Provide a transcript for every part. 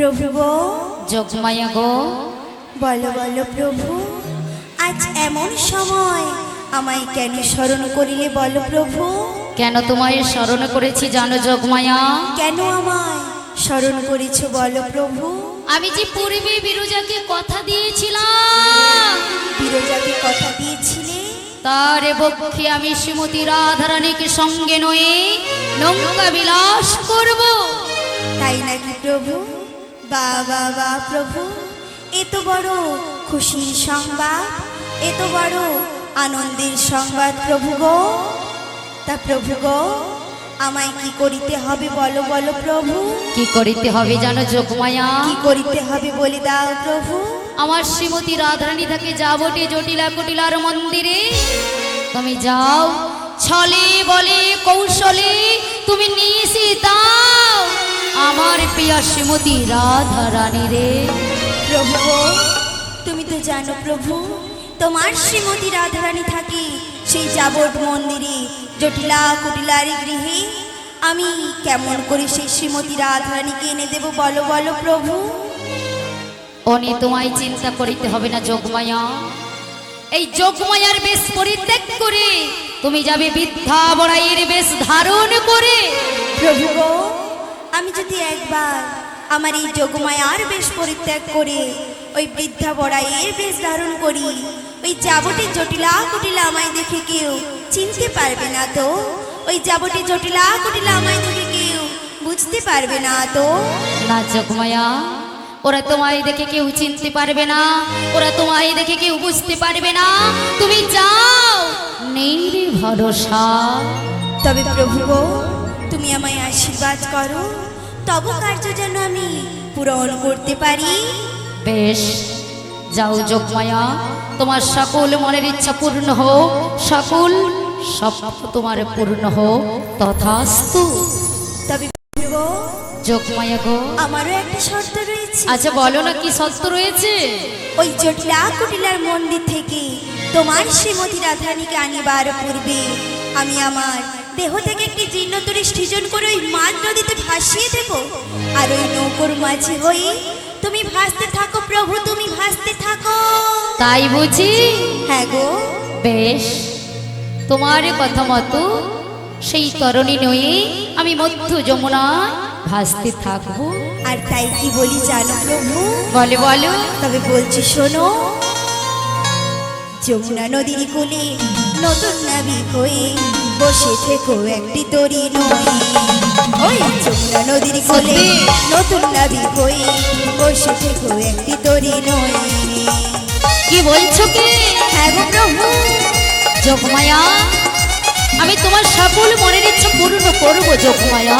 প্রভু গো, যোগমায়া গো, বলো বলো প্রভু, আজ এমন সময় আমায় কেন স্মরণ করিলে বলো প্রভু? কেন তোমায় স্মরণ করেছি জানো যোগমায়া? কেন আমায় স্মরণ করেছো বলো প্রভু? আমি যে পূর্বে বিরজাকে কথা দিয়েছিলাম, বিরজাকে কথা দিয়েছিলে, তার পক্ষে আমি শ্রীমতী রাধারানীকে সঙ্গে নয়ে নৌকা বিলাস করব। তাই নাকি প্রভু? বা বা বা প্রভু, এত বড় খুশির সংবাদ, এত বড় আনন্দের সংবাদ প্রভু গো। তা প্রভু গো, আমায় কি করিতে হবে বলো বলো প্রভু? কি করিতে হবে জানো যোগমায়া? কি করিতে হবে বলে দাও প্রভু। আমার শ্রীমতী রাধারানী থাকে যাবটে জটিলা কুটিলার মন্দিরে, তুমি যাও, ছলে বলে কৌশলে তুমি নিয়ে দাও আমার প্রিয় শ্রীমতী রাধারানী রে। প্রভু গো, তুমি তো জানো প্রভু, তোমার শ্রীমতী রাধারানী থাকে সেই যাবট মন্দিরে জটিলা কুটিলার গৃহে। আমি কেমন করে সেই শ্রীমতী রাধারানীকে এনে দেব বলো বলো প্রভু? অনি তোমায় চিন্তা করিতে হবে না যোগমায়া। এই যোগমায়ার বেশ পরিত্যাগ করে তুমি যাবে বৃদ্ধা বড়াইয়ের বেশ ধারণ করে। প্রভু গো, আমি যদি একবার আমার এই যোগমায়ার বেশ পরিত্যাগ করে ওই বৃদ্ধা বড়াইয়ের বেশ ধারণ করি, ওই যাবটে জটিলা কুটিলা আমায় দেখে কেউ চিনতে পারবে না তো? ওই যাবটে জটিলা কুটিলা আমায় দেখে কেউ বুঝতে পারবে না তো? না যোগমায়া, ওরা তোমায় দেখে কেউ চিনতে পারবে না, ওরা তোমায় দেখে কেউ বুঝতে পারবে না। তুমি যাও, নেই রে ভরসা। তবে প্রভু গো, তুমি আমায় আশীর্বাদ করো, তব কার্য যেন আমি পূরণ করতে পারি। বেশ, যাও যোগমায়া, তোমার সকল মনের ইচ্ছা পূর্ণ হোক, সকল স্বপ্ন তোমার পূর্ণ হোক, তথাস্তু। তবে প্রভু গো, যোগমায়া গো, আমারও একটা শর্ত রয়েছে। আচ্ছা বলো না, কি সত্য রয়েছে? ওই জটিলা কুটিলার মন্দির থেকে তোমার শ্রীমতী রাধারানীকে আনিবার পূর্বে আমি আমার দেহ থেকে একটি জীর্ণতরী সৃজন করে ওই মাঝ নদীতে ভাসিয়ে দেব। আর ওই নৌকোর মাঝি হয়ে তুমি ভাসতে থাকো প্রভু, তুমি ভাসতে থাকো। তাই বুঝি? হ্যাঁ গো। বেশ, তোমার কথা মতো সেই তরণী নয়ে আমি মধ্য যমুনায় ভাসতে থাকবো। আর তাই কি বলি জানো প্রভু? বলে বলো। তবে বলছি শোনো। যমুনা নদীর কোলে নতুন নাবিক হয়ে বসে থেকো একটি তরী নয়ে। ওই যমুনা নদীর কোলে নতুন নাবিক হয়ে বসে থেকো একটি তরী নয়ে। কি বলছো কি? হ্যাঁ গো প্রভু। যোগমায়া, আমি তোমার সকল মনের ইচ্ছা পূর্ণ করবো যোগমায়া।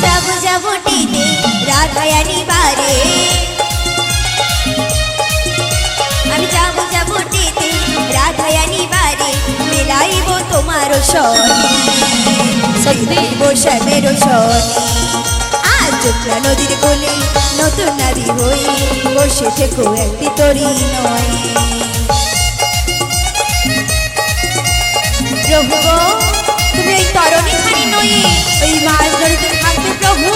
যাবো যাবো টিতে রাধায়ানি বারে, আমি যাবো যাবো টিতে রাধায়ানি বারে, মিলাইব তোমার সত্যি শ্যামের সনে। আজ যমুনা নদীর কোলে নতুন নারী হয়ে বসে থেকো একটি তরী নয়। প্রভু গো, তুমি ওই তরণী খানি নয় ওই মাছ ধরিতে থাকবে প্রভু।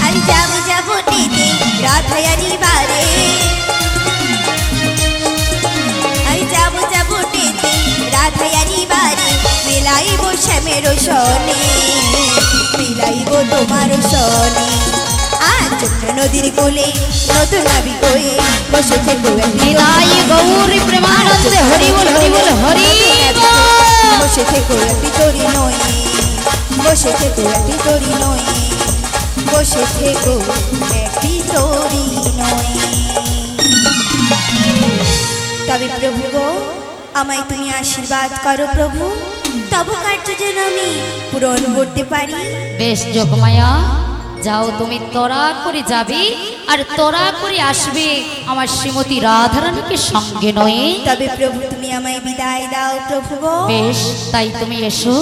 আমি যাবো যাবো টিতে রাধায়ানি বারে, আমি যাবো যাবো টিতে রাধায়ানি বারে, মিলাইব শ্যামের সনে, মিলাইব তোমার সনে। আজ যমুনা নদীর কোলে নতুন নাবিক হয়ে বসে থেকো নিতাই গৌরী প্রেমানন্দে হরি বল হরি বল হরি বল। বসে থেকো একটি তরী নয়, বসে থেকো একটি তরী নয়, বসে থেকো একটি তরী নয়। তবে প্রভু গো, আমায় তুমি আশীর্বাদ করো প্রভু, তব কার্য যেন আমি পূরণ করতে পারি। বেশ যোগমায়া, যাও তুমি তরা করে যাবে আর তরা করে আসবে আমার শ্রীমতী রাধারানীকে সঙ্গে নয়। তবে প্রভু তুমি আমায় বিদায় দাও প্রভু গো। বেশ, তাই তুমি এসো।